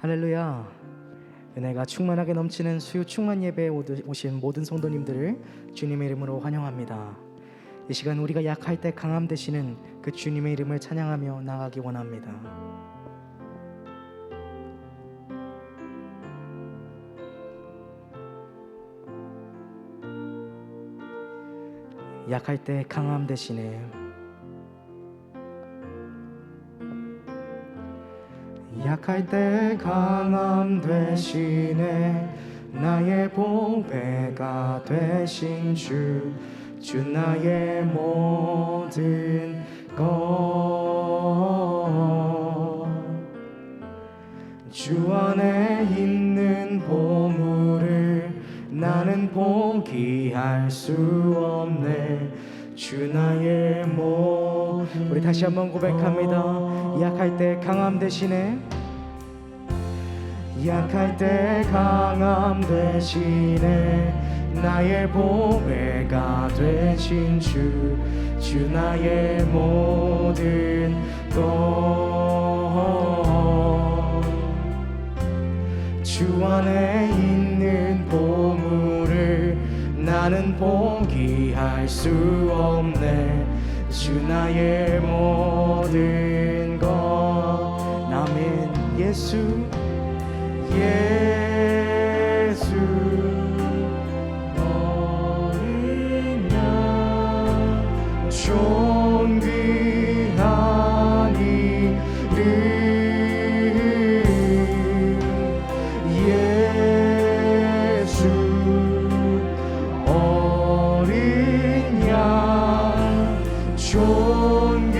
할렐루야. 은혜가 충만하게 넘치는 수요 충만 예배에 오신 모든 성도님들을 주님의 이름으로 환영합니다. 이 시간 우리가 약할 때 강함 되시는 그 주님의 이름을 찬양하며 나아가기 원합니다. 약할 때 강함 되시네. 약할 때 강함 되시네. 나의 보배가 되신 주 나의 모든 것. 주 안에 있는 보물을 나는 포기할 수 없네. 주 나의 모든. 우리 다시 한번 고백합니다. 약할 때 강함 되시네. 약할 때 강함 되시네. 나의 보배가 되신 주 나의 모든 것. 주 안에 있는 보물을 나는 포기할 수 없네. 주 나의 모든 것. 아멘. 예수 어린 양 존귀한 이름. 예수 어린 양 존귀한.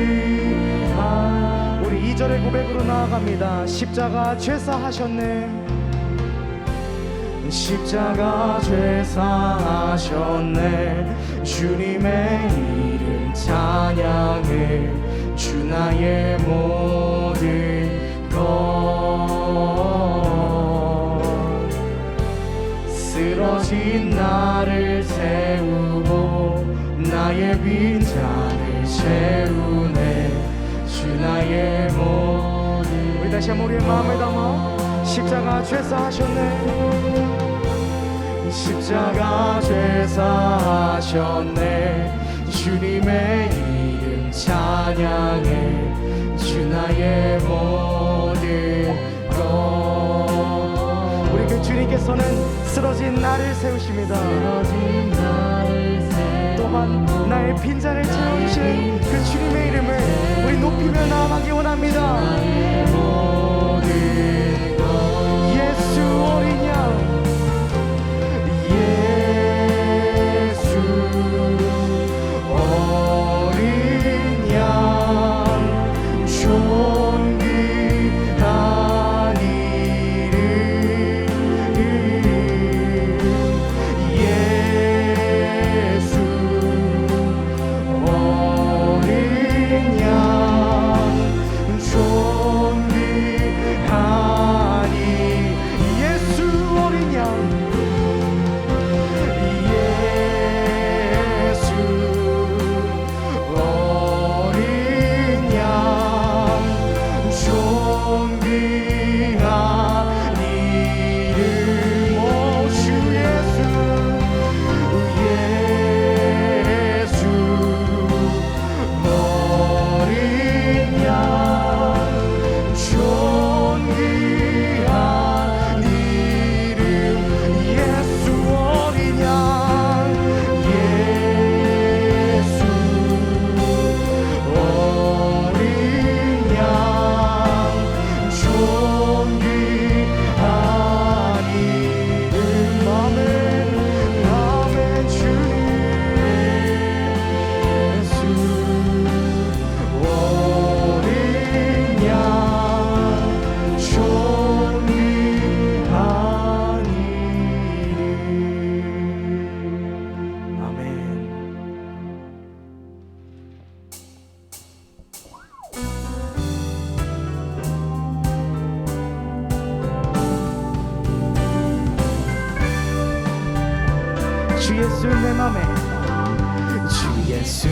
우리 2절의 고백으로 나아갑니다. 십자가 죄사하셨네. 십자가 죄사하셨네. 주님의 이름 찬양해. 주 나의 모든 것. 쓰러진 나를 세우고 나의 빈잔을 채우네. 주 나의 모든. 우리 다시 한번 우리의 마음을 담아. 십자가 죄사하셨네. 십자가 죄사하셨네. 주님의 이름 찬양해. 주 나의 모든 것. 우리 그 주님께서는 쓰러진 나를 세우십니다. 또한 나의 빈잔을 채워주시는 그 주님의 이름을 우리 높이며 나아가기 원합니다. 예수 어린 양. 예수 어린 양 존귀한 이름. 예수 어린 양 존귀한 예수 어린 양. 예수 어린 양 존귀한 이름. 오 주 예수. 예수 어린 양 존귀한 이름. 예수 어린 양. 예수 어린 양 존귀한 이름. 아멘 아멘. 주님 예수 어린 양 존귀한 이름. 아멘. 주 예수 내 맘에. 주 예수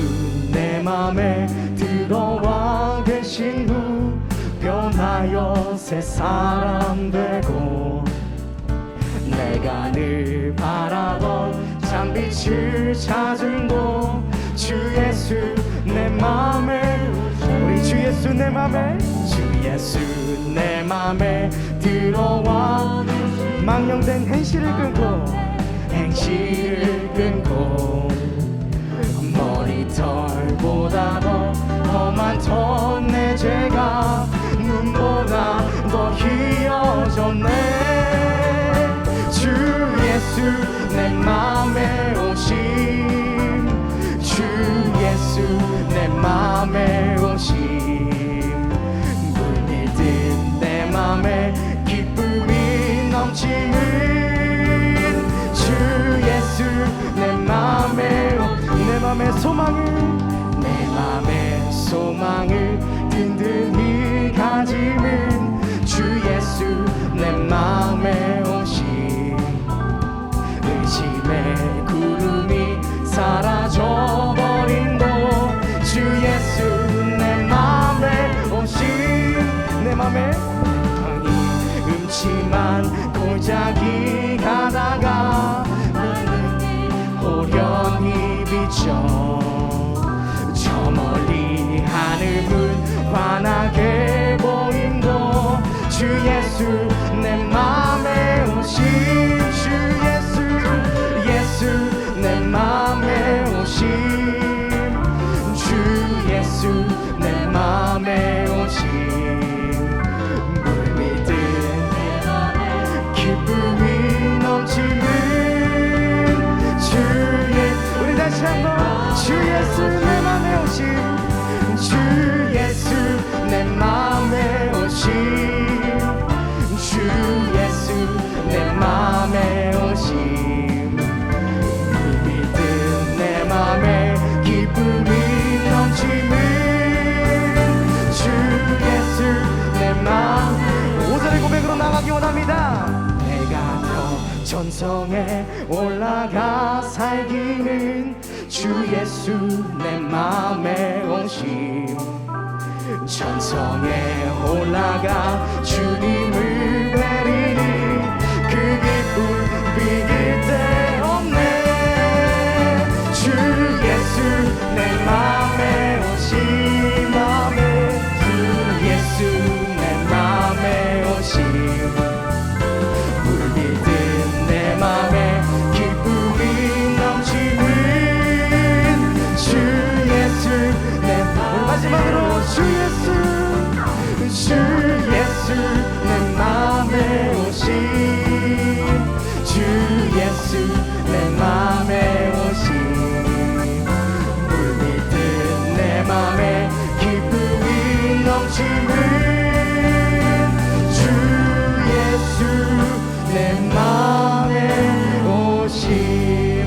내 맘에 들어와 계신 후 변하여 새 사람 되고 내가 늘 바라던 참빛을 찾은 곳 주 예수 내 맘에 우리 주 예수 내 맘에 주 예수 내 맘에 들어와 망령된 행실을 끊고 머리털보다 더 험한 더 내 죄가 눈보다 더 희어졌네 주 예수 내 맘에 오심 주 예수 내 맘에 오심 물밀듯 내 맘에 기쁨이 넘치는 주 예수 내 맘에 소망을 든든히 가지는 주 예수 내 맘에 오심 의심의 구름이 사라져버린 곳 주 예수 내 맘에 오심 내 맘에 음침한 골짜기 가다가 호련히 비춰 저 멀리 하늘은 환하게 보인도 주 예수 내 맘에 오심 주 예수 내 맘에 오심 주 예수 내 맘에 오심 물밀듯 기쁨이 넘치는 주 예수 우리 다시 한번 주 예수 내 맘에 오심 주 예수 내 맘에 오심 주 예수 내 맘에 오심 물밀듯 내 맘에 기쁨이 넘치는 주 예수 내 맘 5절의 고백으로 나가기 원합니다 내가 더 전성에 올라가 살기는 주 예수 내 맘에 오심 전성에 올라가 주님을 뵈리니 그 기쁨 비길 데 없네 주 예수 내 맘에 오심 주 예수 내 맘에 오심 물밀듯 내 맘에 기쁨이 넘치는 주 예수 내 마지막으로 주 예수 내 맘에 오심 주 예수 내 맘에 오심 물밀듯 내 맘에 기쁨이 넘치는 주 예수 내 맘에 오심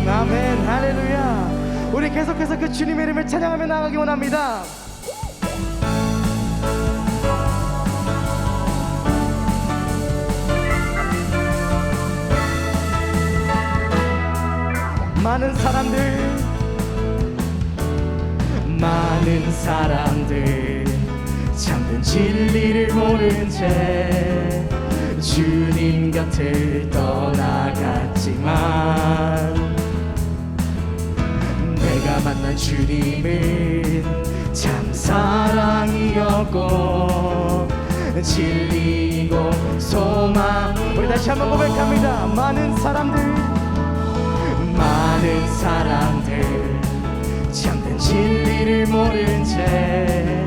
아멘 할렐루야 우리 계속해서 그 주님의 이름을 찬양하며 나가기 원합니다 많은 사람들 참된 진리를 모른 채 주님 곁을 떠나갔지만 내가 만난 주님은 참 사랑이었고 진리고 소망 우리 다시 한번 고백합니다 많은 사람들 참된 진리를 모른 채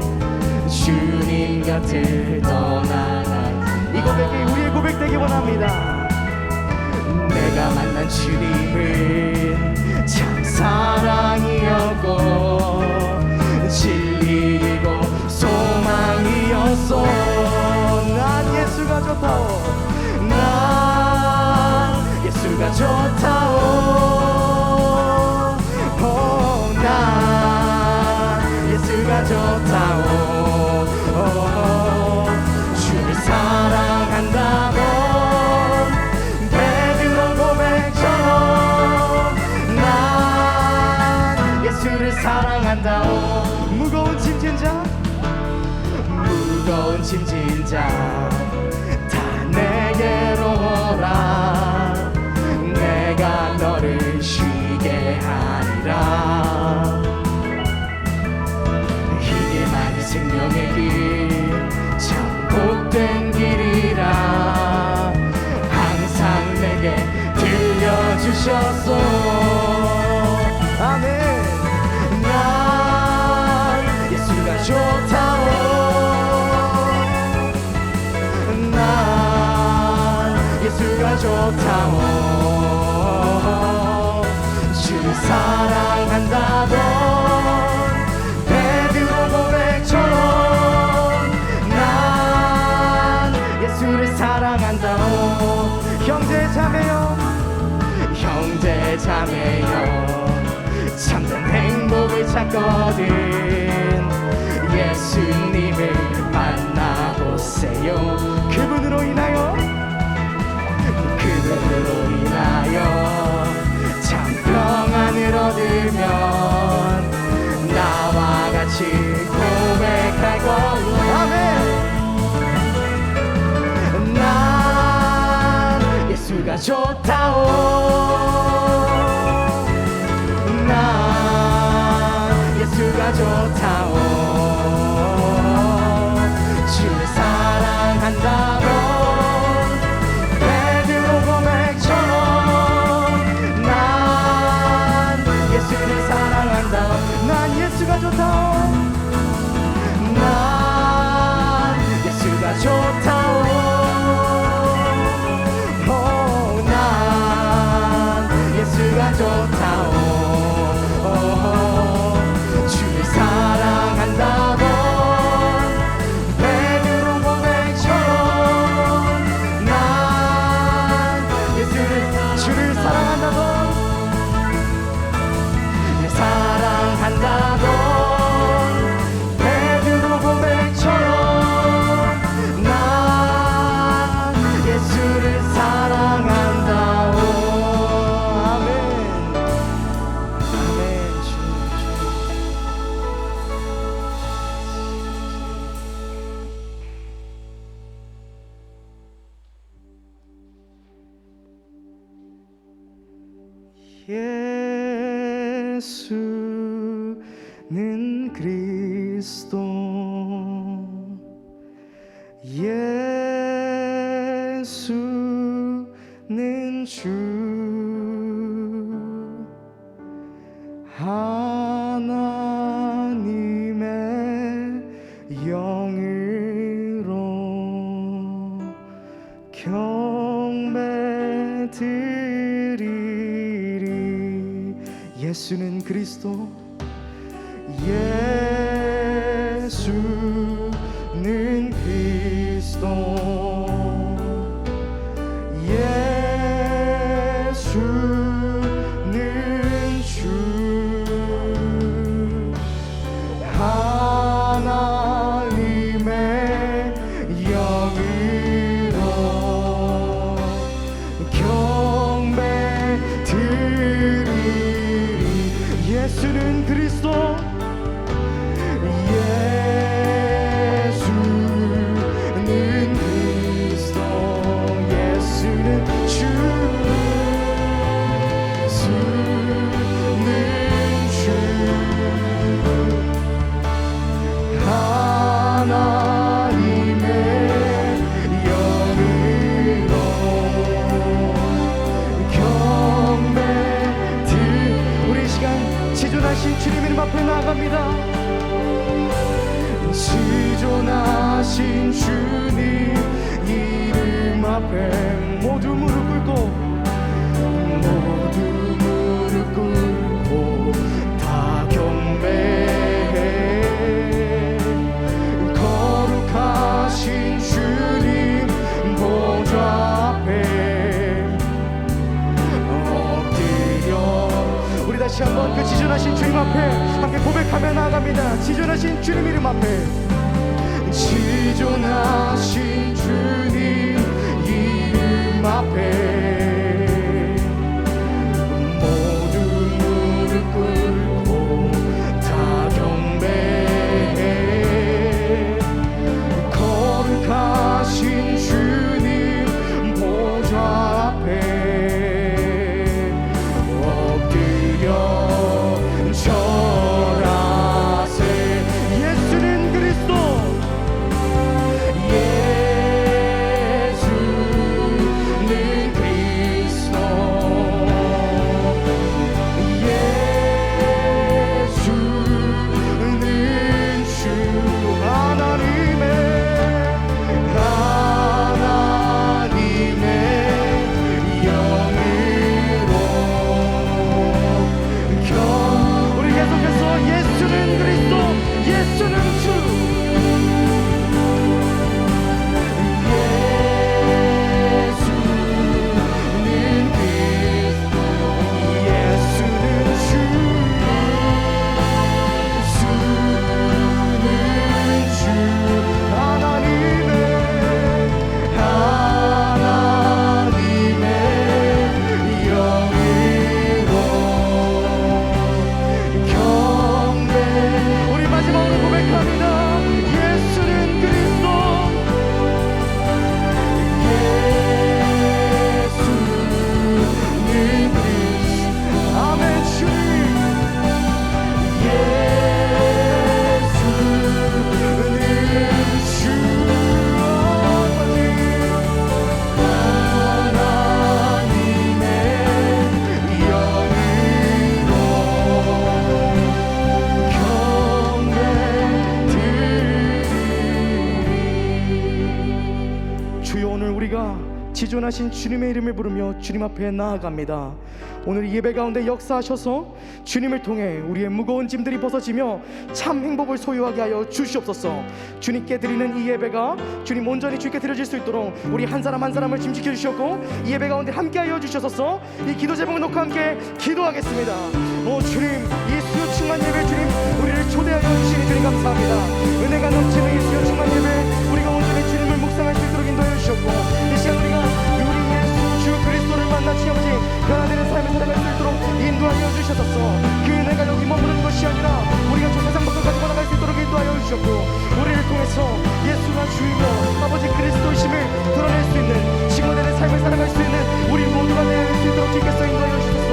주님 곁을 떠나가 이 고백이 우리의 고백 되기 원합니다 내가 만난 주님은 참 사랑이었고 진리고 소망이었어 난 예수가 좋다오 난 예수가 좋다오 난 예수가 좋다오 주를 사랑한다고 베드로 고백처럼 난 예수를 사랑한다오 무거운 짐진 자 좋다오 주를 사랑한다던 베드로 고백처럼 난 예수를 사랑한다오 형제 자매여 참된 행복을 찾거든 예수님을 만나보세요 그분으로 인하여 참 평안을 얻으면 나와 같이 고백할 걸로 아멘 난 예수가 좋다오 난 예수가 좋다오 주를 사랑한다고 베드로 고백처럼 난 예수를 사랑한다 난 예수가 좋다오 난 예수가 좋다오 난 예수가 좋다오 주를 사랑한다고 베드로 고백처럼 난 주를 사랑한다고 베드로 고백처럼 난 예수를 사랑한다오 아멘 아멘 예수는 그리스도 예수는 주 하나님의 영으로 경배드리리 예수는 그리스도 예수는 그리스도 예수는 주 하나님의 영으로 경배드리리 예수는 그리스도 주님 이름 앞에 나아갑니다. 지존하신 주님 이름 앞에 모두 무릎 꿇고 다 경배해 거룩하신 주님 보좌 앞에 엎드려 우리 다시 한번 그 지존하신 주님 앞에 함께 고백하며 나아갑니다. 지존하신 주님 이름 앞에 지존하신 주님 이름 앞에 모두 무릎 꿇고 다 경배해 거룩하신 주님 보좌 앞에 엎드려 예수는 그리스도 예수는 지존하신 주님의 이름을 부르며 주님 앞에 나아갑니다. 오늘 이 예배 가운데 역사하셔서 주님을 통해 우리의 무거운 짐들이 벗어지며 참 행복을 소유하게 하여 주시옵소서. 주님께 드리는 이 예배가 주님 온전히 주님께 드려질 수 있도록 우리 한 사람 한 사람을 짐지켜 주셨고 이 예배 가운데 함께 하여 주셔서 이 기도 제목을 놓고 함께 기도하겠습니다. 주님, 이 수요 충만 예배 주님 우리를 초대하여 주시니 주님 감사합니다. 은혜가 넘치는 이 수요 충만 예배 우리가 온전히 주님을 묵상할 수 있도록 인도하여 주셨고 이 시간 우리가 우리 예수 주 그리스도를 만나 주님 아버지 변화되는 삶을 살아갈 수 있도록 인도하여 주셔서 그 은혜가 여기 머무르는 것이 아니라 우리가 저 세상 밖을 가지고 나갈 수 있도록 인도하여 주셨고 우리를 통해서 예수가 주이며 아버지 그리스도이심을 드러낼 수 있는 증거되는 삶을 살아갈 수 있는 우리 모두가 될 수 있도록 주께서 인도하여 주셔서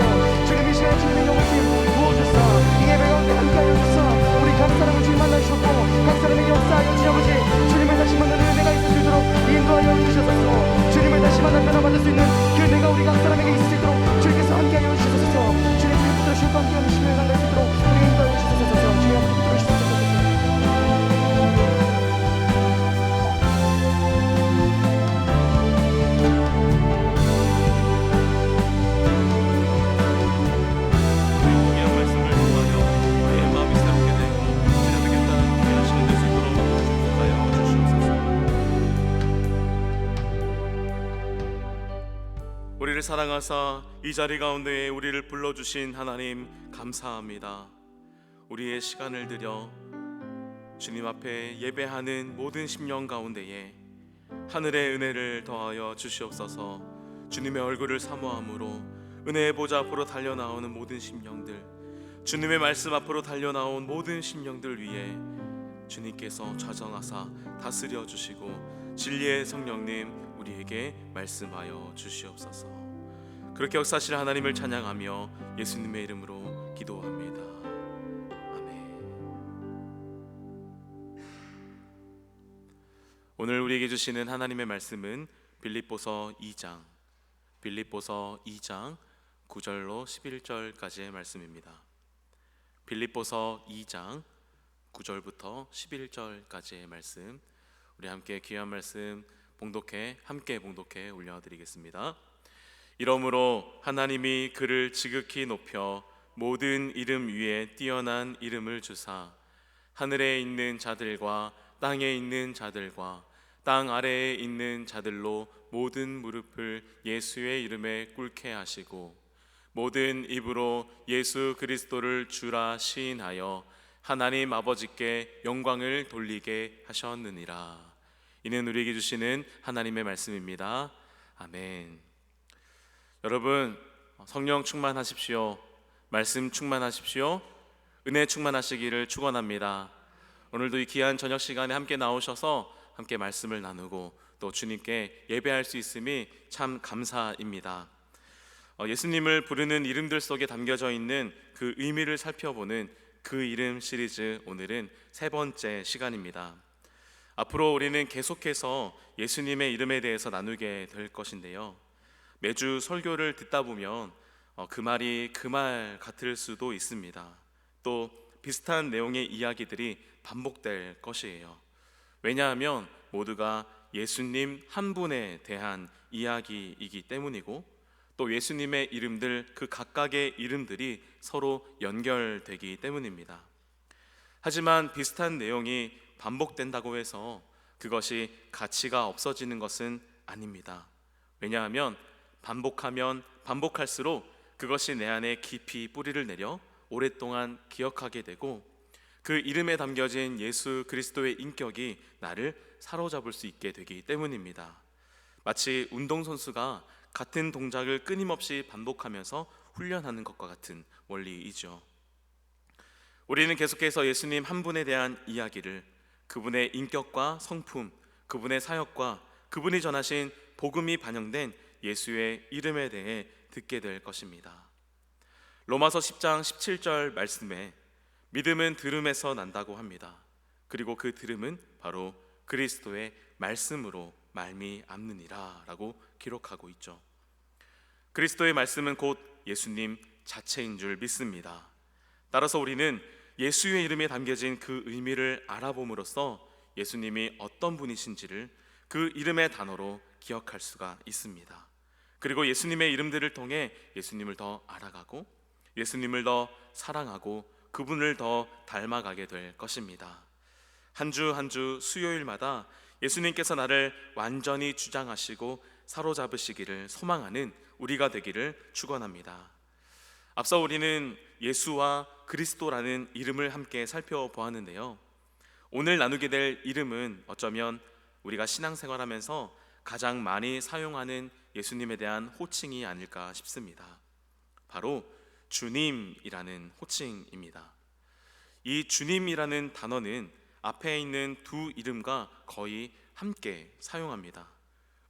주님 이 시간 주님의 영광을 부어주사 이 예배 가운데 함께하여 주사 우리 각 사람을 주님 만나 주셨고 각 사람에게 역사하여 주님 아버지 주님을 다시 만나는 은혜가 있을 수 있도록 인도하여 주셔서 주님을 다시 만나 변화받을 수 있는 그 은혜가 우리 각 사람에게 있을 수 있도록 주님께서 함께하여 주셔서 주님 그리스도를 주님과 함께하는 신뢰를 만날 수 있도록 우리 인도하여 주셔서 주님 앞에 기도를 주셔서 우리를 사랑하사 이 자리 가운데에 우리를 불러주신 하나님 감사합니다. 우리의 시간을 들여 주님 앞에 예배하는 모든 심령 가운데에 하늘의 은혜를 더하여 주시옵소서. 주님의 얼굴을 사모함으로 은혜의 보좌 앞으로 달려나오는 모든 심령들, 주님의 말씀 앞으로 달려나온 모든 심령들 위에 주님께서 좌정하사 다스려 주시고 진리의 성령님 우리에게 말씀하여 주시옵소서. 그렇게 역사하실 하나님을 찬양하며 예수님의 이름으로 기도합니다. 아멘. 오늘 우리에게 주시는 하나님의 말씀은 빌립보서 2장 9절로 11절까지의 말씀입니다. 빌립보서 2장 9절부터 11절까지의 말씀, 우리 함께 귀한 말씀 함께 봉독해 올려드리겠습니다. 이러므로 하나님이 그를 지극히 높여 모든 이름 위에 뛰어난 이름을 주사 하늘에 있는 자들과 땅에 있는 자들과 땅 아래에 있는 자들로 모든 무릎을 예수의 이름에 꿇게 하시고 모든 입으로 예수 그리스도를 주라 시인하여 하나님 아버지께 영광을 돌리게 하셨느니라. 이는 우리에게 주시는 하나님의 말씀입니다. 아멘. 여러분, 성령 충만하십시오. 말씀 충만하십시오. 은혜 충만하시기를 축원합니다. 오늘도 이 귀한 저녁 시간에 함께 나오셔서 함께 말씀을 나누고 또 주님께 예배할 수 있음이 참 감사입니다. 예수님을 부르는 이름들 속에 담겨져 있는 그 의미를 살펴보는 그 이름 시리즈, 오늘은 세 번째 시간입니다. 앞으로 우리는 계속해서 예수님의 이름에 대해서 나누게 될 것인데요, 매주 설교를 듣다 보면 그 말이 그 말 같을 수도 있습니다. 또 비슷한 내용의 이야기들이 반복될 것이에요. 왜냐하면 모두가 예수님 한 분에 대한 이야기이기 때문이고, 또 예수님의 이름들, 그 각각의 이름들이 서로 연결되기 때문입니다. 하지만 비슷한 내용이 반복된다고 해서 그것이 가치가 없어지는 것은 아닙니다. 왜냐하면 반복하면 반복할수록 그것이 내 안에 깊이 뿌리를 내려 오랫동안 기억하게 되고 그 이름에 담겨진 예수 그리스도의 인격이 나를 사로잡을 수 있게 되기 때문입니다. 마치 운동선수가 같은 동작을 끊임없이 반복하면서 훈련하는 것과 같은 원리이죠. 우리는 계속해서 예수님 한 분에 대한 이야기를, 그분의 인격과 성품, 그분의 사역과 그분이 전하신 복음이 반영된 예수의 이름에 대해 듣게 될 것입니다. 로마서 10장 17절 말씀에 믿음은 들음에서 난다고 합니다. 그리고 그 들음은 바로 그리스도의 말씀으로 말미암느니라 라고 기록하고 있죠. 그리스도의 말씀은 곧 예수님 자체인 줄 믿습니다. 따라서 우리는 예수의 이름에 담겨진 그 의미를 알아봄으로써 예수님이 어떤 분이신지를 그 이름의 단어로 기억할 수가 있습니다. 그리고 예수님의 이름들을 통해 예수님을 더 알아가고 예수님을 더 사랑하고 그분을 더 닮아가게 될 것입니다. 한 주 한 주 수요일마다 예수님께서 나를 완전히 주장하시고 사로잡으시기를 소망하는 우리가 되기를 축원합니다. 앞서 우리는 예수와 그리스도라는 이름을 함께 살펴보았는데요. 오늘 나누게 될 이름은 어쩌면 우리가 신앙생활하면서 가장 많이 사용하는 예수님에 대한 호칭이 아닐까 싶습니다. 바로 주님이라는 호칭입니다. 이 주님이라는 단어는 앞에 있는 두 이름과 거의 함께 사용합니다.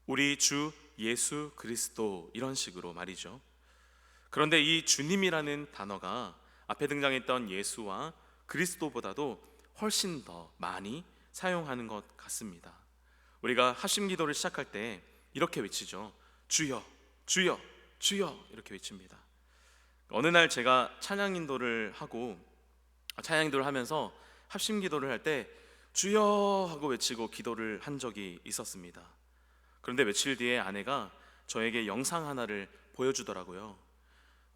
우리 주 예수 그리스도, 이런 식으로 말이죠. 그런데 이 주님이라는 단어가 앞에 등장했던 예수와 그리스도보다도 훨씬 더 많이 사용하는 것 같습니다. 우리가 합심기도를 시작할 때 이렇게 외치죠. 주여, 주여, 주여, 이렇게 외칩니다. 어느 날 제가 찬양인도를 하면서 합심기도를 할 때 주여 하고 외치고 기도를 한 적이 있었습니다. 그런데 며칠 뒤에 아내가 저에게 영상 하나를 보여주더라고요.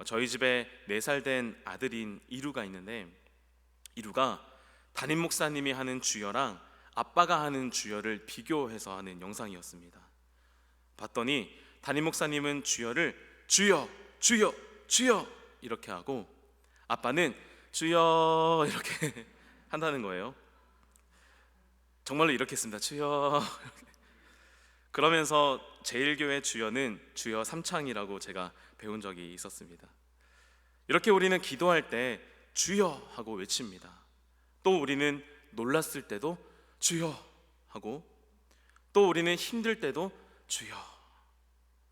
저희 집에 4살 된 아들인 이루가 있는데, 이루가 담임 목사님이 하는 주여랑 아빠가 하는 주여를 비교해서 하는 영상이었습니다. 봤더니 담임 목사님은 주여를 주여, 주여, 주여 이렇게 하고 아빠는 주여 이렇게 한다는 거예요. 정말로 이렇게 했습니다. 주여. 그러면서 제일교회 주여는 주여 삼창이라고 제가 배운 적이 있었습니다. 이렇게 우리는 기도할 때 주여 하고 외칩니다. 또 우리는 놀랐을 때도 주여 하고, 또 우리는 힘들 때도 주여,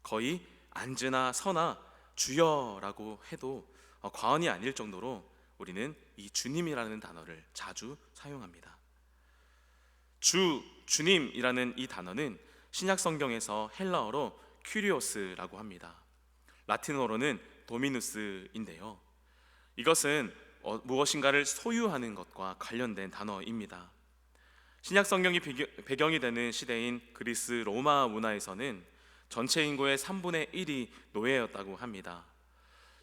거의 앉으나 서나 주여라고 해도 과언이 아닐 정도로 우리는 이 주님이라는 단어를 자주 사용합니다. 주님이라는 이 단어는 신약 성경에서 헬라어로 큐리오스라고 합니다. 라틴어로는 도미누스인데요. 이것은 무엇인가를 소유하는 것과 관련된 단어입니다. 신약 성경이 배경이 되는 시대인 그리스 로마 문화에서는 전체 인구의 3분의 1이 노예였다고 합니다.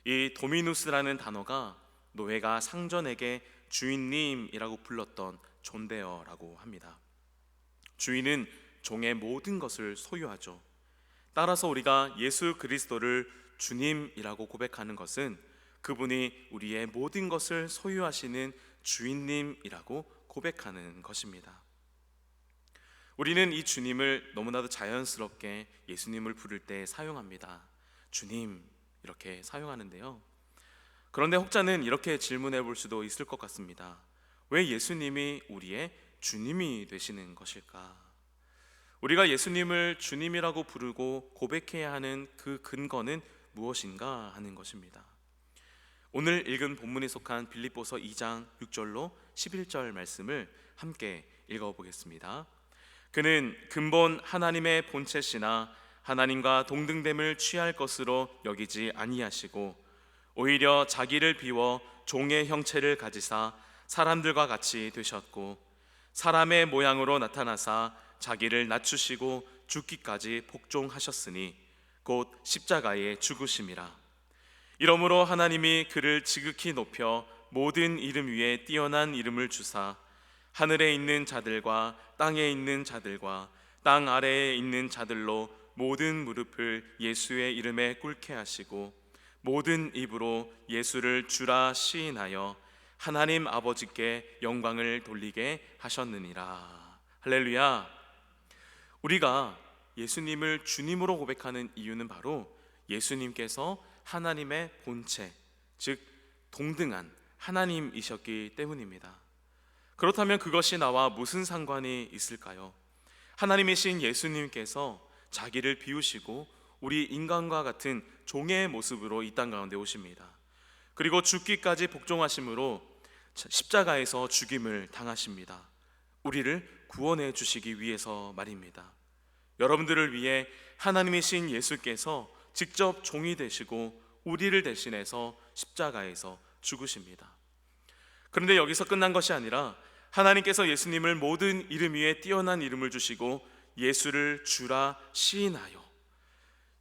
이 도미누스라는 단어가 노예가 상전에게 주인님이라고 불렀던 존대어라고 합니다. 주인은 종의 모든 것을 소유하죠. 따라서 우리가 예수 그리스도를 주님이라고 고백하는 것은 그분이 우리의 모든 것을 소유하시는 주인님이라고 고백하는 것입니다. 우리는 이 주님을 너무나도 자연스럽게 예수님을 부를 때 사용합니다. 주님 이렇게 사용하는데요. 그런데 혹자는 이렇게 질문해 볼 수도 있을 것 같습니다. 왜 예수님이 우리의 주님이 되시는 것일까? 우리가 예수님을 주님이라고 부르고 고백해야 하는 그 근거는 무엇인가 하는 것입니다. 오늘 읽은 본문에 속한 빌립보서 2장 6절로 11절 말씀을 함께 읽어보겠습니다. 그는 근본 하나님의 본체시나 하나님과 동등됨을 취할 것으로 여기지 아니하시고 오히려 자기를 비워 종의 형체를 가지사 사람들과 같이 되셨고 사람의 모양으로 나타나사 자기를 낮추시고 죽기까지 복종하셨으니 곧 십자가에 죽으심이라. 이러므로 하나님이 그를 지극히 높여 모든 이름 위에 뛰어난 이름을 주사 하늘에 있는 자들과 땅에 있는 자들과 땅 아래에 있는 자들로 모든 무릎을 예수의 이름에 꿇게 하시고 모든 입으로 예수를 주라 시인하여 하나님 아버지께 영광을 돌리게 하셨느니라. 할렐루야. 우리가 예수님을 주님으로 고백하는 이유는 바로 예수님께서 하나님의 본체, 즉 동등한 하나님이셨기 때문입니다. 그렇다면 그것이 나와 무슨 상관이 있을까요? 하나님이신 예수님께서 자기를 비우시고 우리 인간과 같은 종의 모습으로 이 땅 가운데 오십니다. 그리고 죽기까지 복종하심으로 십자가에서 죽임을 당하십니다. 우리를 구원해 주시기 위해서 말입니다. 여러분들을 위해 하나님이신 예수께서 직접 종이 되시고 우리를 대신해서 십자가에서 죽으십니다. 그런데 여기서 끝난 것이 아니라 하나님께서 예수님을 모든 이름 위에 뛰어난 이름을 주시고 예수를 주라 시인하여,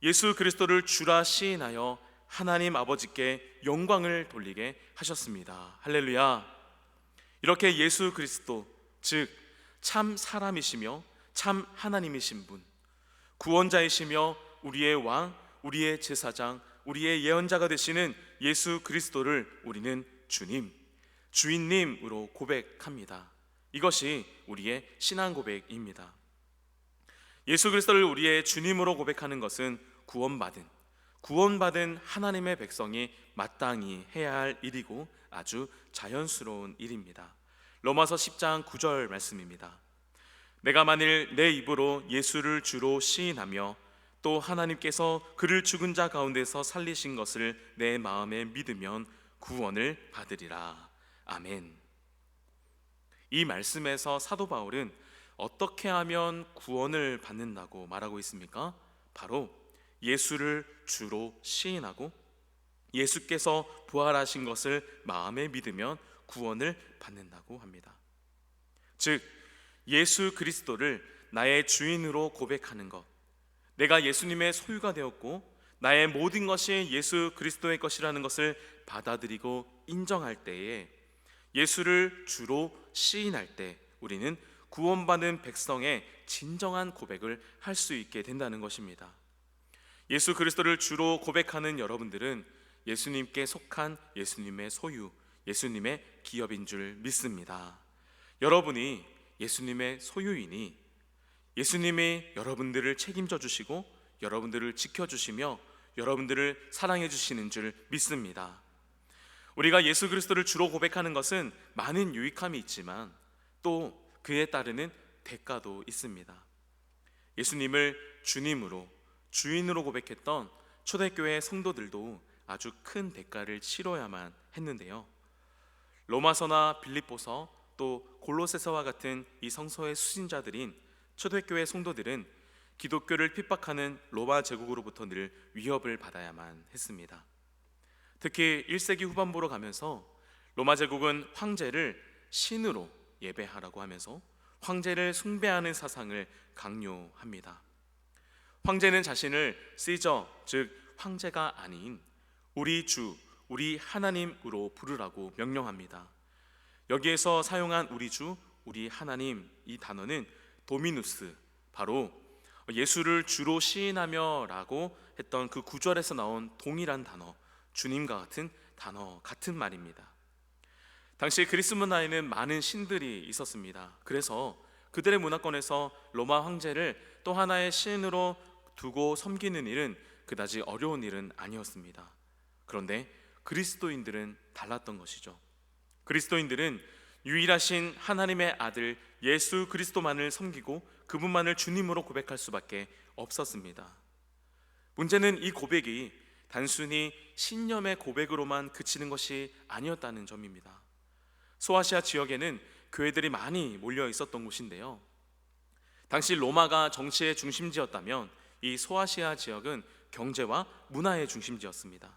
예수 그리스도를 주라 시인하여 하나님 아버지께 영광을 돌리게 하셨습니다. 할렐루야. 이렇게 예수 그리스도, 즉 참 사람이시며 참 하나님이신 분, 구원자이시며 우리의 왕, 우리의 제사장, 우리의 예언자가 되시는 예수 그리스도를 우리는 주님, 주인님으로 고백합니다. 이것이 우리의 신앙 고백입니다. 예수 그리스도를 우리의 주님으로 고백하는 것은 구원받은 하나님의 백성이 마땅히 해야 할 일이고 아주 자연스러운 일입니다. 로마서 10장 9절 말씀입니다. 내가 만일 내 입으로 예수를 주로 시인하며 또 하나님께서 그를 죽은 자 가운데서 살리신 것을 내 마음에 믿으면 구원을 받으리라. 아멘. 이 말씀에서 사도 바울은 어떻게 하면 구원을 받는다고 말하고 있습니까? 바로 예수를 주로 시인하고 예수께서 부활하신 것을 마음에 믿으면 구원을 받는다고 합니다. 즉 예수 그리스도를 나의 주인으로 고백하는 것, 내가 예수님의 소유가 되었고 나의 모든 것이 예수 그리스도의 것이라는 것을 받아들이고 인정할 때에, 예수를 주로 시인할 때 우리는 구원받은 백성의 진정한 고백을 할 수 있게 된다는 것입니다. 예수 그리스도를 주로 고백하는 여러분들은 예수님께 속한 예수님의 소유, 예수님의 기업인 줄 믿습니다. 여러분이 예수님의 소유이니 예수님이 여러분들을 책임져 주시고 여러분들을 지켜주시며 여러분들을 사랑해 주시는 줄 믿습니다. 우리가 예수 그리스도를 주로 고백하는 것은 많은 유익함이 있지만 또 그에 따르는 대가도 있습니다. 예수님을 주님으로, 주인으로 고백했던 초대교회 성도들도 아주 큰 대가를 치러야만 했는데요, 로마서나 빌립보서 또 골로새서와 같은 이 성서의 수신자들인 초대교회 성도들은 기독교를 핍박하는 로마 제국으로부터 늘 위협을 받아야만 했습니다. 특히 1세기 후반부로 가면서 로마 제국은 황제를 신으로 예배하라고 하면서 황제를 숭배하는 사상을 강요합니다. 황제는 자신을 시저, 즉 황제가 아닌 우리 주, 우리 하나님으로 부르라고 명령합니다. 여기에서 사용한 우리 주, 우리 하나님, 이 단어는 도미누스, 바로 예수를 주로 시인하며 라고 했던 그 구절에서 나온 동일한 단어, 주님과 같은 단어, 같은 말입니다. 당시 그리스 문화에는 많은 신들이 있었습니다. 그래서 그들의 문화권에서 로마 황제를 또 하나의 신으로 두고 섬기는 일은 그다지 어려운 일은 아니었습니다. 그런데 그리스도인들은 달랐던 것이죠. 그리스도인들은 유일하신 하나님의 아들 예수 그리스도만을 섬기고 그분만을 주님으로 고백할 수밖에 없었습니다. 문제는 이 고백이 단순히 신념의 고백으로만 그치는 것이 아니었다는 점입니다. 소아시아 지역에는 교회들이 많이 몰려 있었던 곳인데요, 당시 로마가 정치의 중심지였다면 이 소아시아 지역은 경제와 문화의 중심지였습니다.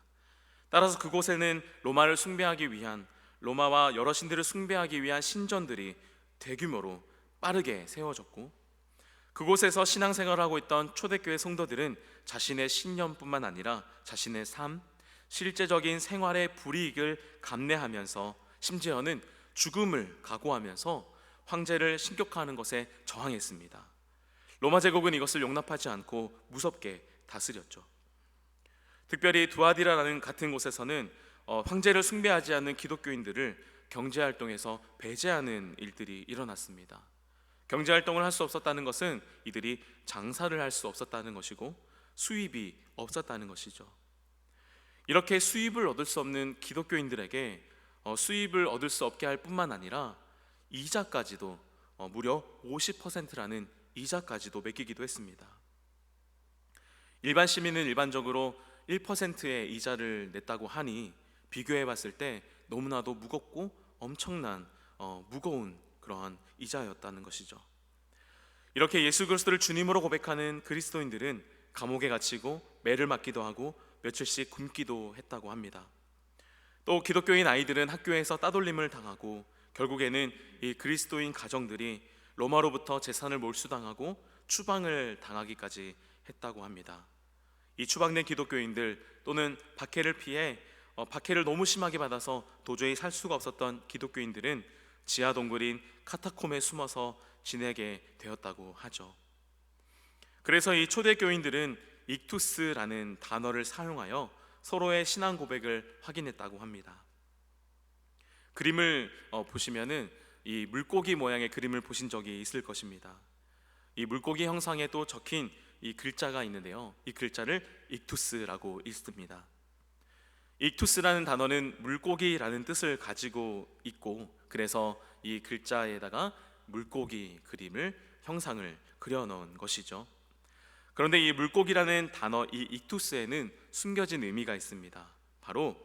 따라서 그곳에는 로마를 숭배하기 위한, 로마와 여러 신들을 숭배하기 위한 신전들이 대규모로 빠르게 세워졌고, 그곳에서 신앙생활을 하고 있던 초대교회 성도들은 자신의 신념뿐만 아니라 자신의 삶, 실제적인 생활의 불이익을 감내하면서 심지어는 죽음을 각오하면서 황제를 신격화하는 것에 저항했습니다. 로마 제국은 이것을 용납하지 않고 무섭게 다스렸죠. 특별히 두아디라라는 같은 곳에서는 황제를 숭배하지 않는 기독교인들을 경제활동에서 배제하는 일들이 일어났습니다. 경제활동을 할 수 없었다는 것은 이들이 장사를 할 수 없었다는 것이고 수입이 없었다는 것이죠. 이렇게 수입을 얻을 수 없는 기독교인들에게 수입을 얻을 수 없게 할 뿐만 아니라 이자까지도 무려 50%라는 이자까지도 매기기도 했습니다. 일반 시민은 일반적으로 1%의 이자를 냈다고 하니 비교해 봤을 때 너무나도 무겁고 엄청난 무거운 그러한 이자였다는 것이죠. 이렇게 예수 그리스도를 주님으로 고백하는 그리스도인들은 감옥에 갇히고 매를 맞기도 하고 며칠씩 굶기도 했다고 합니다. 또 기독교인 아이들은 학교에서 따돌림을 당하고 결국에는 이 그리스도인 가정들이 로마로부터 재산을 몰수당하고 추방을 당하기까지 했다고 합니다. 이 추방된 기독교인들 또는 박해를 피해 박해를 너무 심하게 받아서 도저히 살 수가 없었던 기독교인들은 지하 동굴인 카타콤에 숨어서 지내게 되었다고 하죠. 그래서 이 초대교인들은 익투스라는 단어를 사용하여 서로의 신앙 고백을 확인했다고 합니다. 그림을 보시면은 이 물고기 모양의 그림을 보신 적이 있을 것입니다. 이 물고기 형상에 또 적힌 이 글자가 있는데요, 이 글자를 익투스라고 읽습니다. 익투스라는 단어는 물고기라는 뜻을 가지고 있고, 그래서 이 글자에다가 물고기 그림을 형상을 그려놓은 것이죠. 그런데 이 물고기라는 단어, 이 익투스에는 숨겨진 의미가 있습니다. 바로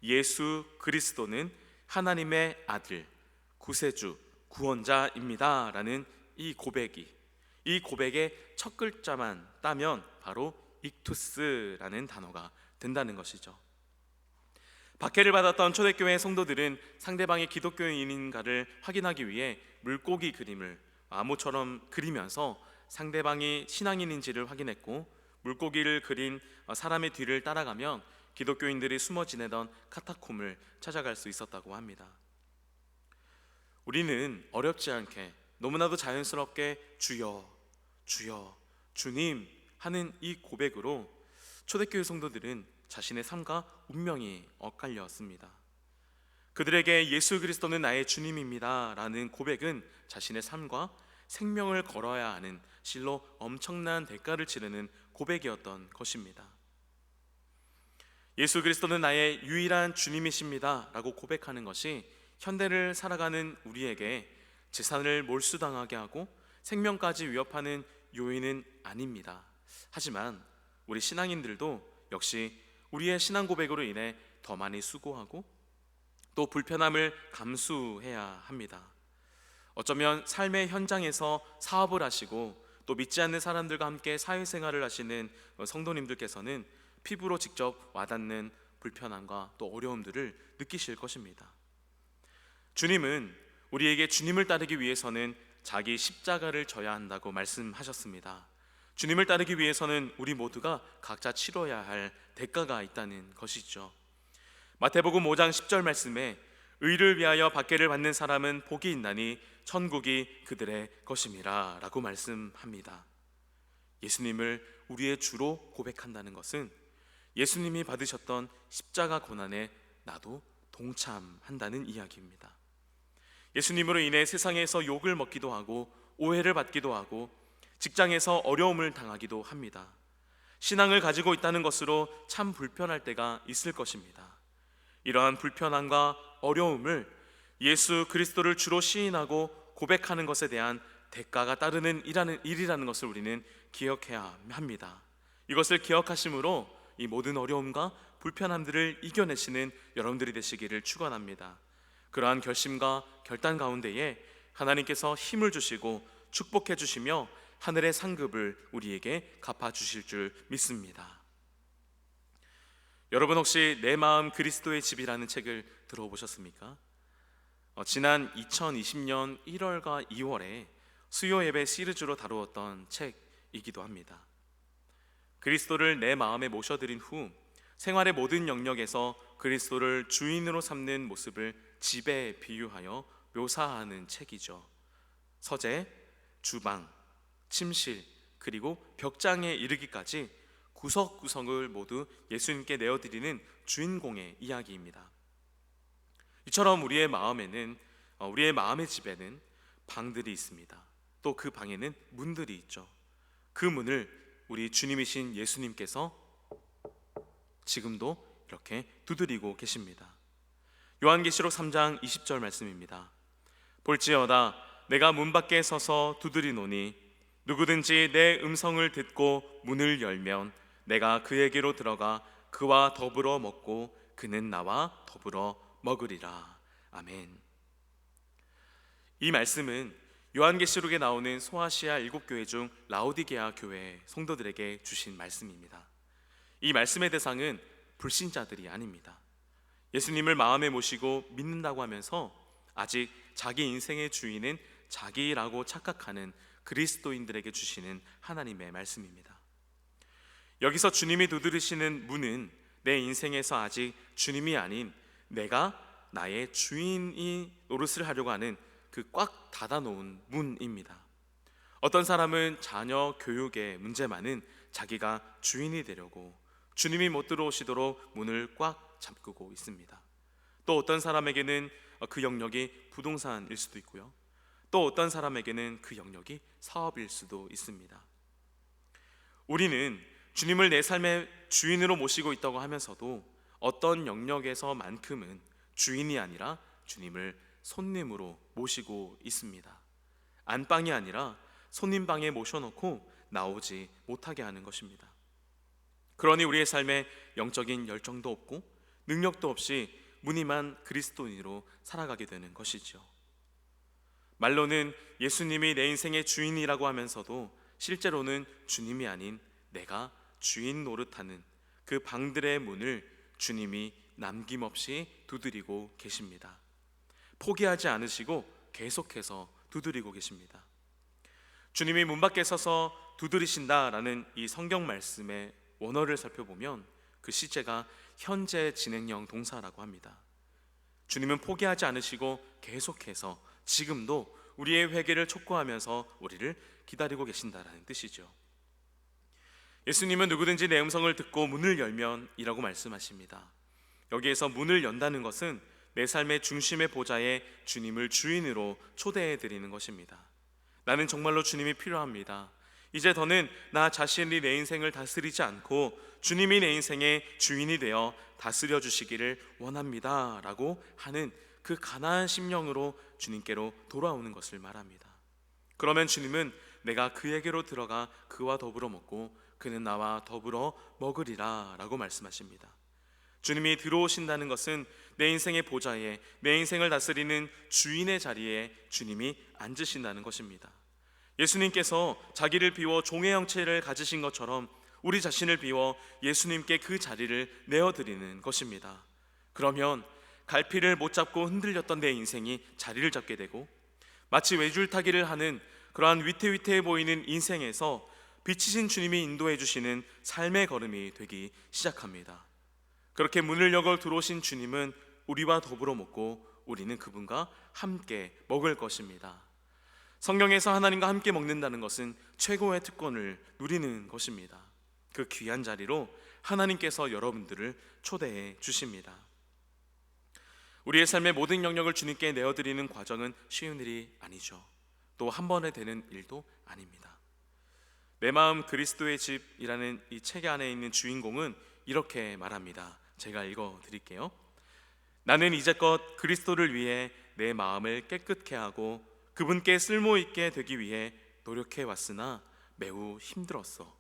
예수 그리스도는 하나님의 아들, 구세주, 구원자입니다 라는 이 고백의 첫 글자만 따면 바로 익투스라는 단어가 된다는 것이죠. 박해를 받았던 초대교회 성도들은 상대방이 기독교인인가를 확인하기 위해 물고기 그림을 암호처럼 그리면서 상대방이 신앙인인지를 확인했고, 물고기를 그린 사람의 뒤를 따라가면 기독교인들이 숨어 지내던 카타콤을 찾아갈 수 있었다고 합니다. 우리는 어렵지 않게 너무나도 자연스럽게 주여, 주여, 주님 하는 이 고백으로 초대교회 성도들은 자신의 삶과 운명이 엇갈렸습니다. 그들에게 예수 그리스도는 나의 주님입니다 라는 고백은 자신의 삶과 생명을 걸어야 하는 실로 엄청난 대가를 치르는 고백이었던 것입니다. 예수 그리스도는 나의 유일한 주님이십니다 라고 고백하는 것이 현대를 살아가는 우리에게 재산을 몰수당하게 하고 생명까지 위협하는 요인은 아닙니다. 하지만 우리 신앙인들도 역시 우리의 신앙 고백으로 인해 더 많이 수고하고 또 불편함을 감수해야 합니다. 어쩌면 삶의 현장에서 사업을 하시고 또 믿지 않는 사람들과 함께 사회생활을 하시는 성도님들께서는 피부로 직접 와닿는 불편함과 또 어려움들을 느끼실 것입니다. 주님은 우리에게 주님을 따르기 위해서는 자기 십자가를 져야 한다고 말씀하셨습니다. 주님을 따르기 위해서는 우리 모두가 각자 치러야 할 대가가 있다는 것이죠. 마태복음 5장 10절 말씀에 의를 위하여 박해를 받는 사람은 복이 있나니 천국이 그들의 것임이라 라고 말씀합니다. 예수님을 우리의 주로 고백한다는 것은 예수님이 받으셨던 십자가 고난에 나도 동참한다는 이야기입니다. 예수님으로 인해 세상에서 욕을 먹기도 하고 오해를 받기도 하고 직장에서 어려움을 당하기도 합니다. 신앙을 가지고 있다는 것으로 참 불편할 때가 있을 것입니다. 이러한 불편함과 어려움을 예수 그리스도를 주로 시인하고 고백하는 것에 대한 대가가 따르는 일이라는 것을 우리는 기억해야 합니다. 이것을 기억하심으로 이 모든 어려움과 불편함들을 이겨내시는 여러분들이 되시기를 축원합니다. 그러한 결심과 결단 가운데에 하나님께서 힘을 주시고 축복해 주시며 하늘의 상급을 우리에게 갚아주실 줄 믿습니다. 여러분 혹시 내 마음 그리스도의 집이라는 책을 들어보셨습니까? 지난 2020년 1월과 2월에 수요 예배 시리즈로 다루었던 책이기도 합니다. 그리스도를 내 마음에 모셔드린 후 생활의 모든 영역에서 그리스도를 주인으로 삼는 모습을 집에 비유하여 묘사하는 책이죠. 서재, 주방, 침실, 그리고 벽장에 이르기까지 구석구석을 모두 예수님께 내어드리는 주인공의 이야기입니다. 이처럼 우리의 마음의 집에는 방들이 있습니다. 또 그 방에는 문들이 있죠. 그 문을 우리 주님이신 예수님께서 지금도 이렇게 두드리고 계십니다. 요한계시록 3장 20절 말씀입니다. 볼지어다 내가 문 밖에 서서 두드리노니 누구든지 내 음성을 듣고 문을 열면 내가 그에게로 들어가 그와 더불어 먹고 그는 나와 더불어 먹으리라. 아멘. 이 말씀은 요한계시록에 나오는 소아시아 7교회 중 라오디게아 교회 성도들에게 주신 말씀입니다. 이 말씀의 대상은 불신자들이 아닙니다. 예수님을 마음에 모시고 믿는다고 하면서 아직 자기 인생의 주인은 자기라고 착각하는 그리스도인들에게 주시는 하나님의 말씀입니다. 여기서 주님이 두드리시는 문은 내 인생에서 아직 주님이 아닌 내가 나의 주인이 노릇을 하려고 하는 그 꽉 닫아놓은 문입니다. 어떤 사람은 자녀 교육에 문제만은 자기가 주인이 되려고 주님이 못 들어오시도록 문을 꽉 잠그고 있습니다. 또 어떤 사람에게는 그 영역이 부동산일 수도 있고요. 또 어떤 사람에게는 그 영역이 사업일 수도 있습니다. 우리는 주님을 내 삶의 주인으로 모시고 있다고 하면서도 어떤 영역에서만큼은 주인이 아니라 주님을 손님으로 모시고 있습니다. 안방이 아니라 손님방에 모셔놓고 나오지 못하게 하는 것입니다. 그러니 우리의 삶에 영적인 열정도 없고 능력도 없이 무늬만 그리스도인으로 살아가게 되는 것이죠. 말로는 예수님이 내 인생의 주인이라고 하면서도 실제로는 주님이 아닌 내가 주인 노릇하는 그 방들의 문을 주님이 남김없이 두드리고 계십니다. 포기하지 않으시고 계속해서 두드리고 계십니다. 주님이 문 밖에 서서 두드리신다라는 이 성경 말씀의 원어를 살펴보면 그 시제가 현재 진행형 동사라고 합니다. 주님은 포기하지 않으시고 계속해서 지금도 우리의 회개를 촉구하면서 우리를 기다리고 계신다라는 뜻이죠. 예수님은 누구든지 내 음성을 듣고 문을 열면 이라고 말씀하십니다. 여기에서 문을 연다는 것은 내 삶의 중심의 보좌에 주님을 주인으로 초대해 드리는 것입니다. 나는 정말로 주님이 필요합니다. 이제 더는 나 자신이 내 인생을 다스리지 않고 주님이 내 인생의 주인이 되어 다스려 주시기를 원합니다 라고 하는 그 간절한 심령으로 주님께로 돌아오는 것을 말합니다. 그러면 주님은 내가 그에게로 들어가 그와 더불어 먹고 그는 나와 더불어 먹으리라 라고 말씀하십니다. 주님이 들어오신다는 것은 내 인생의 보좌에, 내 인생을 다스리는 주인의 자리에 주님이 앉으신다는 것입니다. 예수님께서 자기를 비워 종의 형체를 가지신 것처럼 우리 자신을 비워 예수님께 그 자리를 내어드리는 것입니다. 그러면 갈피를 못 잡고 흔들렸던 내 인생이 자리를 잡게 되고, 마치 외줄타기를 하는 그러한 위태위태해 보이는 인생에서 빛이신 주님이 인도해 주시는 삶의 걸음이 되기 시작합니다. 그렇게 문을 열고 들어오신 주님은 우리와 더불어 먹고 우리는 그분과 함께 먹을 것입니다. 성경에서 하나님과 함께 먹는다는 것은 최고의 특권을 누리는 것입니다. 그 귀한 자리로 하나님께서 여러분들을 초대해 주십니다. 우리의 삶의 모든 영역을 주님께 내어드리는 과정은 쉬운 일이 아니죠. 또 한 번에 되는 일도 아닙니다. 내 마음 그리스도의 집이라는 이 책 안에 있는 주인공은 이렇게 말합니다. 제가 읽어드릴게요. 나는 이제껏 그리스도를 위해 내 마음을 깨끗게 하고 그분께 쓸모있게 되기 위해 노력해 왔으나 매우 힘들었어.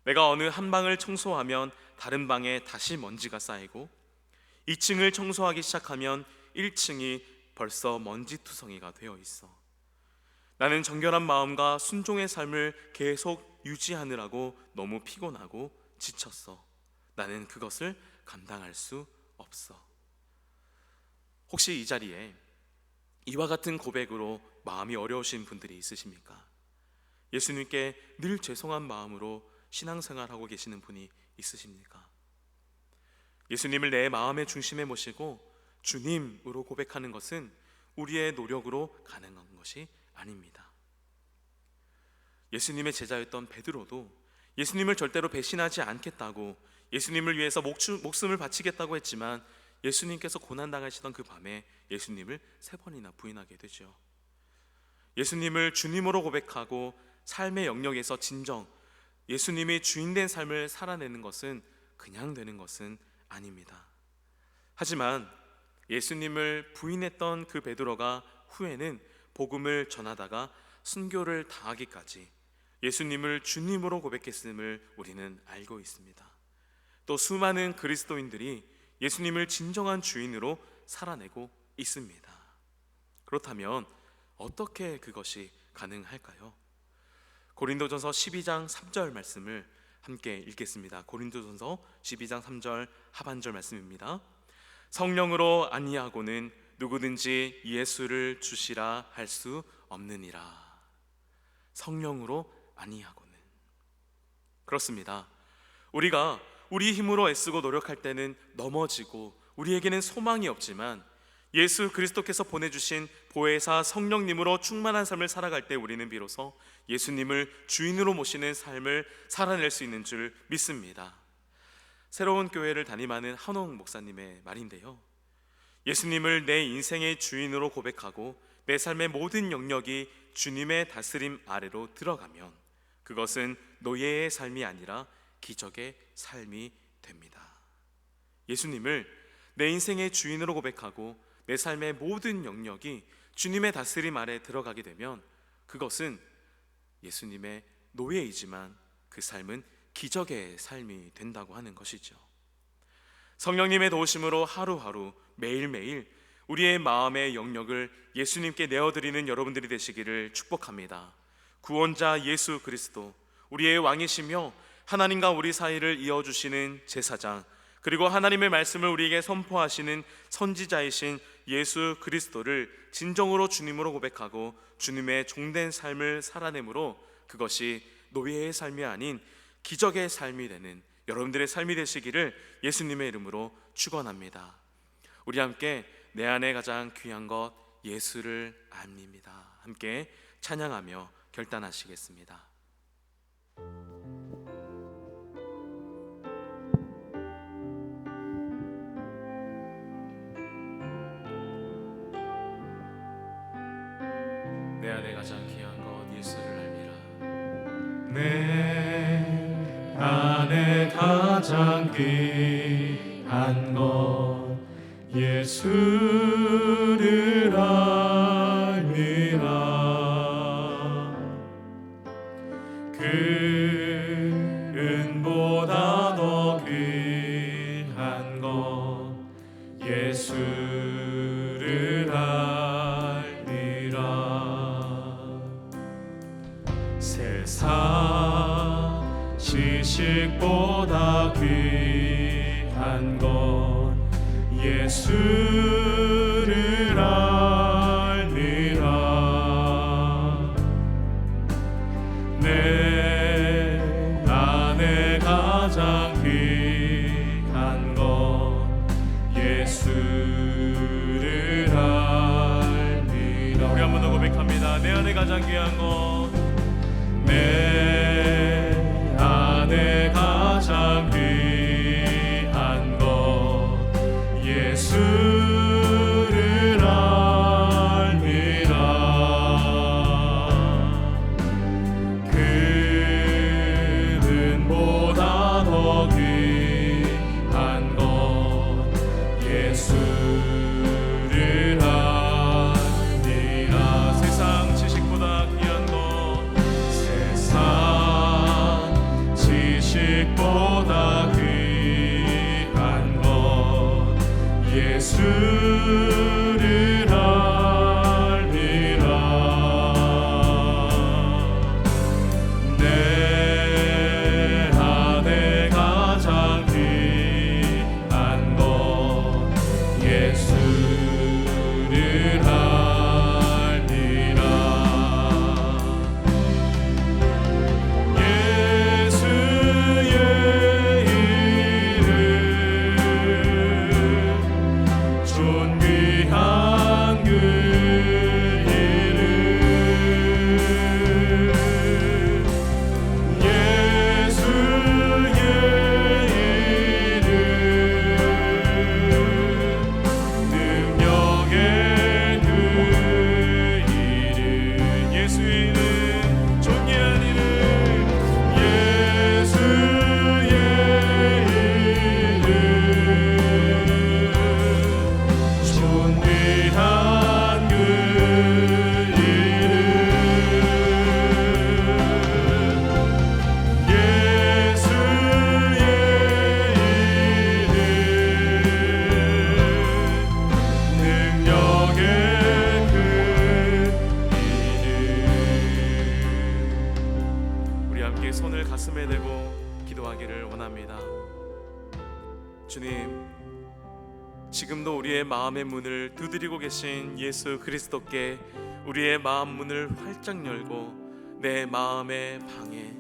내가 어느 한 방을 청소하면 다른 방에 다시 먼지가 쌓이고 2층을 청소하기 시작하면 1층이 벌써 먼지투성이가 되어 있어. 나는 정결한 마음과 순종의 삶을 계속 유지하느라고 너무 피곤하고 지쳤어. 나는 그것을 감당할 수 없어. 혹시 이 자리에 이와 같은 고백으로 마음이 어려우신 분들이 있으십니까? 예수님께 늘 죄송한 마음으로 신앙생활하고 계시는 분이 있으십니까? 예수님을 내 마음의 중심에 모시고 주님으로 고백하는 것은 우리의 노력으로 가능한 것이 아닙니다. 예수님의 제자였던 베드로도 예수님을 절대로 배신하지 않겠다고, 예수님을 위해서 목숨을 바치겠다고 했지만 예수님께서 고난당하시던 그 밤에 예수님을 3번이나 부인하게 되죠. 예수님을 주님으로 고백하고 삶의 영역에서 진정 예수님이 주인된 삶을 살아내는 것은 그냥 되는 것은 아닙니다. 하지만 예수님을 부인했던 그 베드로가 후에는 복음을 전하다가 순교를 당하기까지 예수님을 주님으로 고백했음을 우리는 알고 있습니다. 또 수많은 그리스도인들이 예수님을 진정한 주인으로 살아내고 있습니다. 그렇다면 어떻게 그것이 가능할까요? 고린도전서 12장 3절 말씀을 함께 읽겠습니다. 고린도전서 12장 3절 하반절 말씀입니다. 성령으로 아니하고는 누구든지 예수를 주시라 할 수 없느니라. 성령으로 아니하고는. 그렇습니다. 우리가 우리 힘으로 애쓰고 노력할 때는 넘어지고 우리에게는 소망이 없지만 예수 그리스도께서 보내주신 보혜사 성령님으로 충만한 삶을 살아갈 때 우리는 비로소 예수님을 주인으로 모시는 삶을 살아낼 수 있는 줄 믿습니다. 새로운 교회를 담임하는 한홍 목사님의 말인데요, 예수님을 내 인생의 주인으로 고백하고 내 삶의 모든 영역이 주님의 다스림 아래로 들어가면 그것은 노예의 삶이 아니라 기적의 삶이 됩니다. 예수님을 내 인생의 주인으로 고백하고 내 삶의 모든 영역이 주님의 다스림 아래 들어가게 되면 그것은 예수님의 노예이지만 그 삶은 기적의 삶이 된다고 하는 것이죠. 성령님의 도우심으로 하루하루 매일매일 우리의 마음의 영역을 예수님께 내어드리는 여러분들이 되시기를 축복합니다. 구원자 예수 그리스도, 우리의 왕이시며 하나님과 우리 사이를 이어주시는 제사장, 그리고 하나님의 말씀을 우리에게 선포하시는 선지자이신 예수 그리스도를 진정으로 주님으로 고백하고 주님의 종된 삶을 살아내므로 그것이 노예의 삶이 아닌 기적의 삶이 되는 여러분들의 삶이 되시기를 예수님의 이름으로 축원합니다. 우리 함께 내 안에 가장 귀한 것 예수를 압니다. 함께 찬양하며 결단하시겠습니다. 내 안에 가장 귀한 것 예수를 알미라. 내 안에 가장 귀한 것 예수를 알미라. 그 은보다 더 귀한 것 예수를 알미라. 세상 지식보다 귀한 것 예수를 알미라. 내 안에 가장 귀한 것 예수를 알미라. 우리 한 번 더 고백합니다. 내 안에 가장 귀한 것, 내 안에 가장 귀한 것 예수를 알미라. 그 은보다 더 귀한 것 예수를 알미라. 세상 지식보다 귀한 것, 세상 손을 가슴에 대고 기도하기를 원합니다. 주님, 지금도 우리의 마음의 문을 두드리고 계신 예수 그리스도께 우리의 마음 문을 활짝 열고 내 마음의 방에,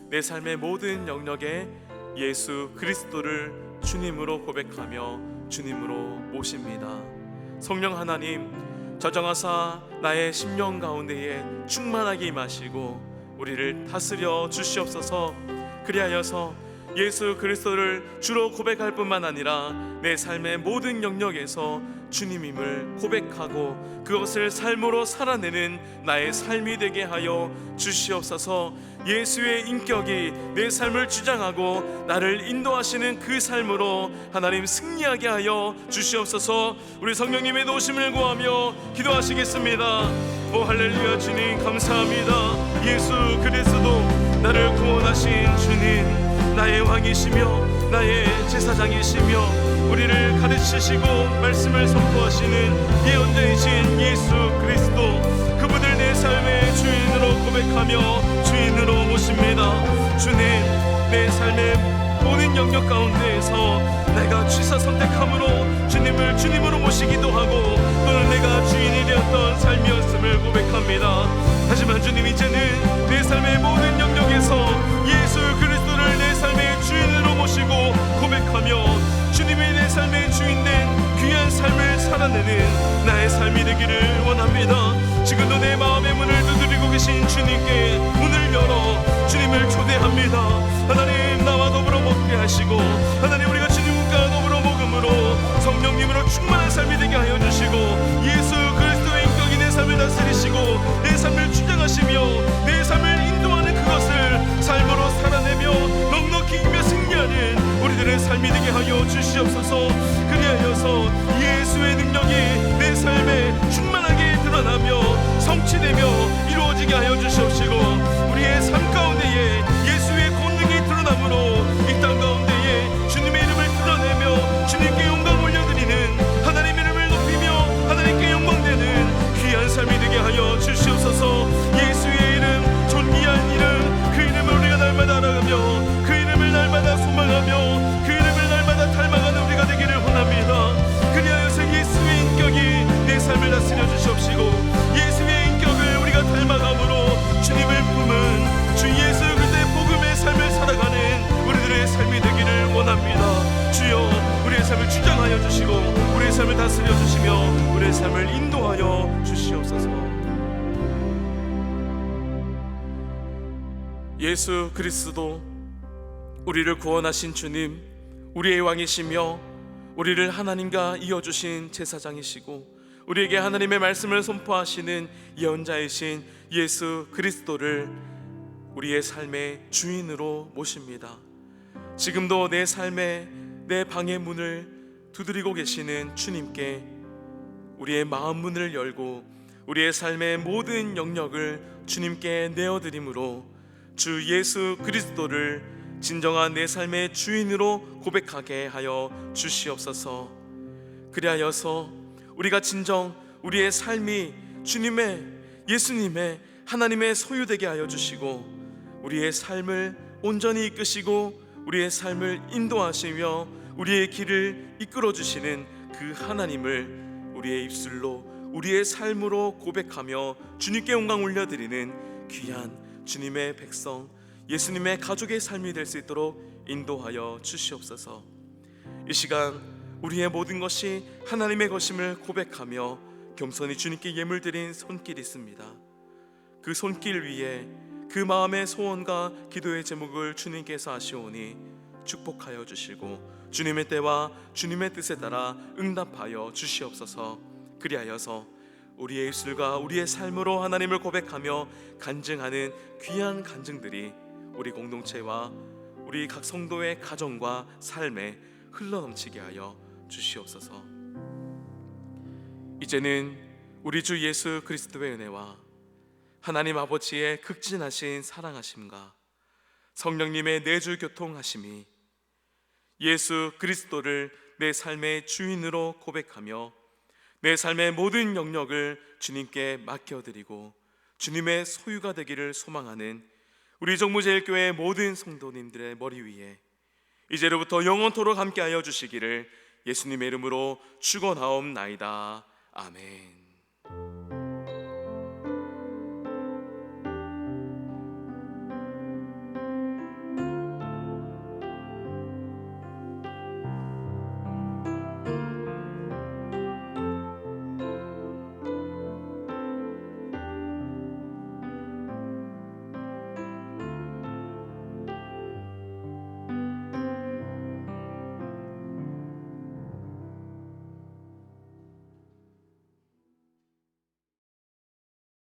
내 삶의 모든 영역에 예수 그리스도를 주님으로 고백하며 주님으로 모십니다. 성령 하나님, 저정하사 나의 심령 가운데에 충만하게 임하시고 우리를 다스려 주시옵소서. 그리하여서 예수 그리스도를 주로 고백할 뿐만 아니라 내 삶의 모든 영역에서 주님임을 고백하고 그것을 삶으로 살아내는 나의 삶이 되게 하여 주시옵소서. 예수의 인격이 내 삶을 주장하고 나를 인도하시는 그 삶으로 하나님 승리하게 하여 주시옵소서. 우리 성령님의 도우심을 구하며 기도하시겠습니다. 오 할렐루야. 주님 감사합니다. 예수 그리스도 나를 구원하신 주님, 나의 왕이시며 나의 제사장이시며 우리를 가르치시고 말씀을 선포하시는 예언자이신 예수 그리스도, 그분을 내 삶의 주인으로 고백하며 주인으로 모십니다. 주님, 내 삶의 모든 영역 가운데에서 내가 취사 선택함으로 주님을 주님으로 모시기도 하고 또는 내가 주인이 되었던 삶이었음을 고백합니다. 하지만 주님, 이제는 내 삶의 모든 영역에서 예수 그리스도를 내 삶의 주인으로 모시고 고백하며 주님이 내 삶의 주인된 귀한 삶을 살아내는 나의 삶이 되기를 원합니다. 지금도 내 마음의 문을 두드리고 계신 주님께 문을 열어 주님을 초대합니다. 하나님, 나와 더불어 먹게 하시고 하나님, 우리가 주님과 더불어 먹음으로 성령님으로 충만한 삶이 되게 하여 주시고 예수 그리스도의 인격이 내 삶을 다스리시고 내 삶을 주장하시며 내 삶을 인도하는 그것을 삶으로 살아내며 넉넉히 이겨 승리하는 우리들의 삶이 되게 하여 주시옵소서. 그리하여서 예수의 능력이 내 삶에 충만하게 드러나며 성취되며 이루어지게 하여 주시옵시고 우리의 삶 가운데에 예수의 권능이 드러나므로 이 땅 가운데에 주님의 이름을 드러내며 주님께 영광 올려드리는, 하나님의 이름을 높이며 하나님께 영광되는 귀한 삶이 되게 하여 주시옵소서. 예수의 이름, 존귀한 이름, 그 이름을 우리가 날마다 알아가며 그 이름을 날마다 소망하며 그 이름을 날마다 닮아가는 우리가 되기를 원합니다. 그리하여서 예수의 인격이 내 삶을 다스려 주시옵시고 예수의 인격을 우리가 닮아감으로 주님을 품은 주 예수 그리스도의 복음의 삶을 살아가는 우리들의 삶이 되기를 원합니다. 주여, 우리의 삶을 주장하여 주시고 우리의 삶을 다스려 주시며 우리의 삶을 인도하여 주시옵소서. 예수 그리스도, 우리를 구원하신 주님, 우리의 왕이시며 우리를 하나님과 이어주신 제사장이시고 우리에게 하나님의 말씀을 선포하시는 예언자이신 예수 그리스도를 우리의 삶의 주인으로 모십니다. 지금도 내 삶의, 내 방의 문을 두드리고 계시는 주님께 우리의 마음 문을 열고 우리의 삶의 모든 영역을 주님께 내어드림으로 주 예수 그리스도를 진정한 내 삶의 주인으로 고백하게 하여 주시옵소서. 그리하여서 우리가 진정 우리의 삶이 주님의, 예수님의, 하나님의 소유되게 하여 주시고 우리의 삶을 온전히 이끄시고 우리의 삶을 인도하시며 우리의 길을 이끌어 주시는 그 하나님을 우리의 입술로, 우리의 삶으로 고백하며 주님께 영광 올려드리는 귀한 주님의 백성, 예수님의 가족의 삶이 될 수 있도록 인도하여 주시옵소서. 이 시간 우리의 모든 것이 하나님의 것임을 고백하며 겸손히 주님께 예물 드린 손길이 있습니다. 그 손길 위에 그 마음의 소원과 기도의 제목을 주님께서 아시오니 축복하여 주시고 주님의 때와 주님의 뜻에 따라 응답하여 주시옵소서. 그리하여서 우리의 입술과 우리의 삶으로 하나님을 고백하며 간증하는 귀한 간증들이 우리 공동체와 우리 각 성도의 가정과 삶에 흘러넘치게 하여 주시옵소서. 이제는 우리 주 예수 그리스도의 은혜와 하나님 아버지의 극진하신 사랑하심과 성령님의 내주 교통하심이 예수 그리스도를 내 삶의 주인으로 고백하며 내 삶의 모든 영역을 주님께 맡겨드리고 주님의 소유가 되기를 소망하는 우리 종무제일교회 모든 성도님들의 머리 위에 이제로부터 영원토록 함께하여 주시기를 예수님의 이름으로 축원하옵나이다. 아멘.